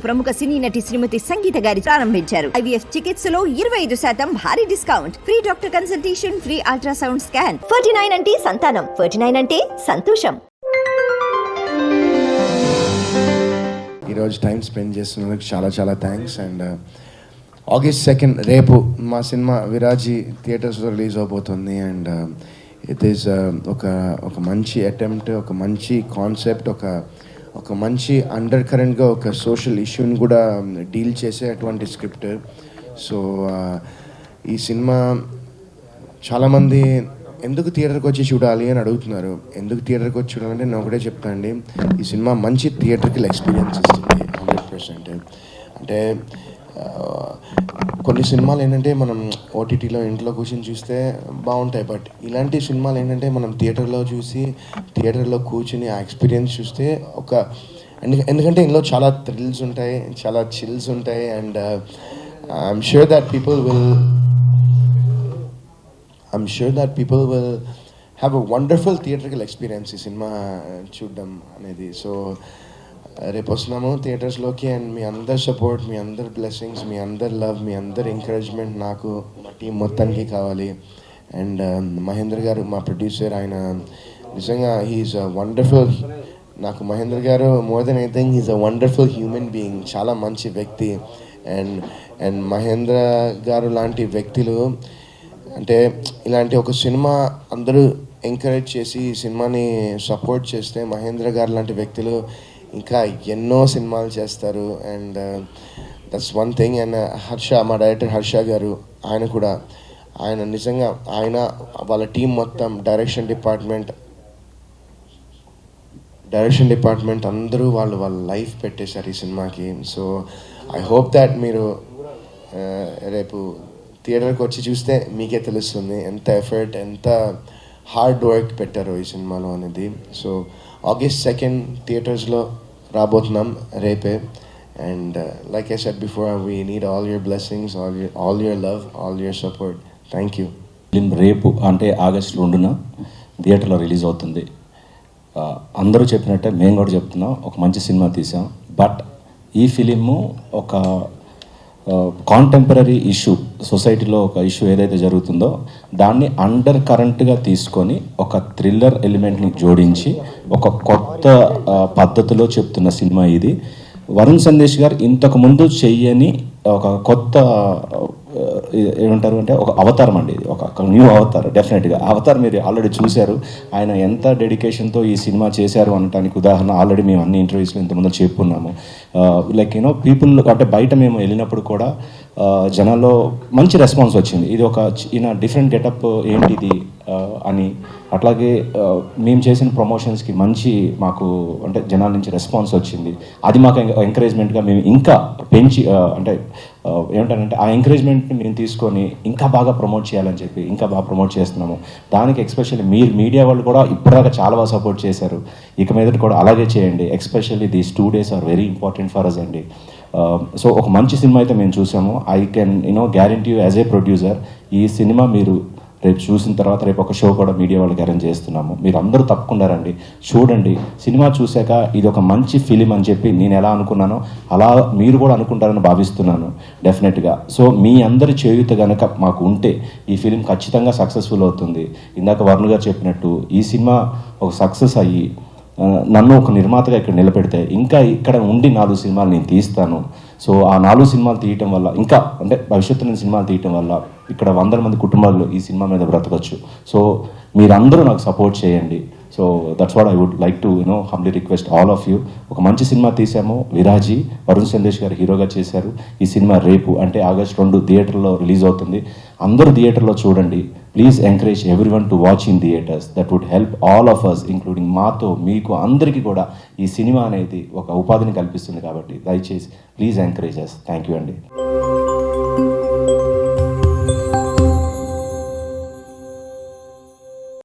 ప్రముఖ సినీ నటి శ్రీమతి సంగీత గారి ప్రారంభించారు. IVF చికిత్సలో 25% భారీ discount, free doctor consultation, free ultrasound scan. 49 అంటే సంతానం, 49 అంటే సంతోషం. ఈరోజు టైం స్పెండ్ చేస్తున్నందుకు చాలా చాలా థ్యాంక్స్. అండ్ August 2 రేపు మా సినిమా విరాజీ థియేటర్స్లో రిలీజ్ అవబోతుంది. అండ్ ఇట్ ఈస్ ఒక మంచి అటెంప్ట్, ఒక మంచి కాన్సెప్ట్, ఒక మంచి అండర్ కరెంట్గా ఒక సోషల్ ఇష్యూని కూడా డీల్ చేసేటువంటి స్క్రిప్ట్. సో ఈ సినిమా చాలామంది ఎందుకు థియేటర్కి వచ్చి చూడాలి అని అడుగుతున్నారు. ఎందుకు థియేటర్కి వచ్చి చూడాలంటే నేను ఒకటే చెప్తాను అండి, ఈ సినిమా మంచి థియేటర్కి ఎక్స్పీరియన్స్ ఇస్తుంది 100%. అంటే కొన్ని సినిమాలు ఏంటంటే మనం ఓటీటీలో ఇంట్లో కూర్చొని చూస్తే బాగుంటాయి, బట్ ఇలాంటి సినిమాలు ఏంటంటే మనం థియేటర్లో కూర్చుని ఆ ఎక్స్పీరియన్స్ చూస్తే ఎందుకంటే ఇందులో చాలా థ్రిల్స్ ఉంటాయి, చాలా చిల్స్ ఉంటాయి. And I'm sure that people will have a wonderful theatrical experience ఈ సినిమా చూడడం అనేది. సో రేపు వస్తున్నాము థియేటర్స్లోకి. అండ్ మీ అందరి సపోర్ట్, మీ అందరి బ్లెస్సింగ్స్, మీ అందరి లవ్, మీ అందరి ఎంకరేజ్మెంట్ నాకు మా టీం మొత్తానికి కావాలి. అండ్ మహేంద్ర గారు మా ప్రొడ్యూసర్, ఆయన నిజంగా హీఈస్ అ వండర్ఫుల్, నాకు మహేంద్ర గారు more than anything he's a wonderful human being, చాలా మంచి వ్యక్తి. అండ్ మహేంద్ర గారు లాంటి వ్యక్తులు అంటే ఇలాంటి ఒక సినిమా అందరూ ఎంకరేజ్ చేసి ఈ సినిమాని సపోర్ట్ చేస్తే మహేంద్ర గారు లాంటి వ్యక్తులు ఇంకా ఎన్నో సినిమాలు చేస్తారు. And that's one thing. And Harsha, మా డైరెక్టర్ హర్ష గారు, ఆయన నిజంగా వాళ్ళ టీం మొత్తం డైరెక్షన్ డిపార్ట్మెంట్ అందరూ వాళ్ళ లైఫ్ పెట్టేశారు ఈ సినిమాకి. సో ఐ హోప్ దాట్ మీరు రేపు థియేటర్కి వచ్చి చూస్తే మీకే తెలుస్తుంది ఎంత ఎఫర్ట్, ఎంత హార్డ్ వర్క్ పెట్టారో ఈ సినిమాలో అనేది. సో August 2 థియేటర్స్లో రాబోతున్నాం రేపే. And like I said before, we need all your blessings, all your love, all your support. Thank you. Film రేపు అంటే August 2 థియేటర్లో రిలీజ్ అవుతుంది. అందరూ చెప్పినట్టే మేము కూడా చెప్తున్నాం, ఒక మంచి సినిమా తీసాం. బట్ ఈ ఫిలిము ఒక కాంటెంపరీ ఇష్యూ, సొసైటీలో ఒక ఇష్యూ ఏదైతే జరుగుతుందో దాన్ని అండర్ కరెంట్గా తీసుకొని ఒక థ్రిల్లర్ ఎలిమెంట్ని జోడించి ఒక కొత్త పద్ధతిలో చెప్తున్న సినిమా ఇది. వరుణ్ సందేశ్ గారు ఇంతకుముందు చెయ్యని ఒక కొత్త ఏమంటారు అంటే ఒక అవతారం అండి, ఇది ఒక న్యూ అవతార్. డెఫినెట్గా అవతార్ మీరు ఆల్రెడీ చూశారు. ఆయన ఎంత డెడికేషన్తో ఈ సినిమా చేశారు అనడానికి ఉదాహరణ ఆల్రెడీ మేము అన్ని ఇంటర్వ్యూస్లో ఇంతకుముందు చెప్పుకున్నాము. లైక్ పీపుల్ అంటే బయట మేము వెళ్ళినప్పుడు కూడా జనాల్లో మంచి రెస్పాన్స్ వచ్చింది. ఇది ఒక డిఫరెంట్ గెటప్ ఏంటిది అని. అట్లాగే మేము చేసిన ప్రమోషన్స్కి మాకు అంటే జనాల నుంచి రెస్పాన్స్ వచ్చింది. అది మాకు ఎంకరేజ్మెంట్గా మేము ఇంకా పెంచి అంటే ఏమంటారంటే ఆ ఎంకరేజ్మెంట్ని మేము తీసుకొని ఇంకా బాగా ప్రమోట్ చేయాలని చెప్పి ఇంకా బాగా ప్రమోట్ చేస్తున్నాము. దానికి ఎస్పెషల్లీ మీరు మీడియా వాళ్ళు కూడా ఇప్పటిదాకా చాలా బాగా సపోర్ట్ చేశారు. ఇక మీద కూడా అలాగే చేయండి. Especially these 2 days are very important for us అండి. సో ఒక మంచి సినిమా అయితే మేము చూసాము. I can guarantee you as a producer, ఈ సినిమా మీరు రేపు చూసిన తర్వాత రేపు ఒక షో కూడా మీడియా వాళ్ళకి అరేంజ్ చేస్తున్నాము. మీరు అందరూ తప్పకుండా రండి, చూడండి. సినిమా చూశాక ఇది ఒక మంచి ఫిలిం అని చెప్పి నేను ఎలా అనుకున్నానో అలా మీరు కూడా అనుకుంటారని భావిస్తున్నాను డెఫినెట్గా. సో మీ అందరి చేయూత కనుక మాకు ఉంటే ఈ ఫిలిం ఖచ్చితంగా సక్సెస్ఫుల్ అవుతుంది. ఇందాక వరుణ్ గారు చెప్పినట్టు ఈ సినిమా ఒక సక్సెస్ అయ్యి నన్ను ఒక నిర్మాతగా ఇక్కడ నిలబెడితే ఇంకా ఇక్కడ ఉండి 4 సినిమాలు నేను తీస్తాను. సో ఆ 4 సినిమాలు తీయటం వల్ల ఇంకా అంటే భవిష్యత్తులో సినిమాలు తీయటం వల్ల ఇక్కడ 100 మంది కుటుంబాలు ఈ సినిమా మీద బ్రతకచ్చు. సో మీరందరూ నాకు సపోర్ట్ చేయండి. So that's what I would like to humbly request all of you. ఒక మంచి సినిమా తీసాము, విరాజీ, వరుణ్ సందేశ్ గారు హీరోగా చేశారు. ఈ సినిమా రేపు అంటే August 2 థియేటర్లో రిలీజ్ అవుతుంది. అందరూ థియేటర్లో చూడండి. Please encourage everyone to watch in theatres. That would help all of us, including మాతో మీకు అందరికీ కూడా ఈ సినిమా అనేది ఒక ఉపాధిని కల్పిస్తుంది. కాబట్టి దయచేసి please encourage us. Thank you అండి.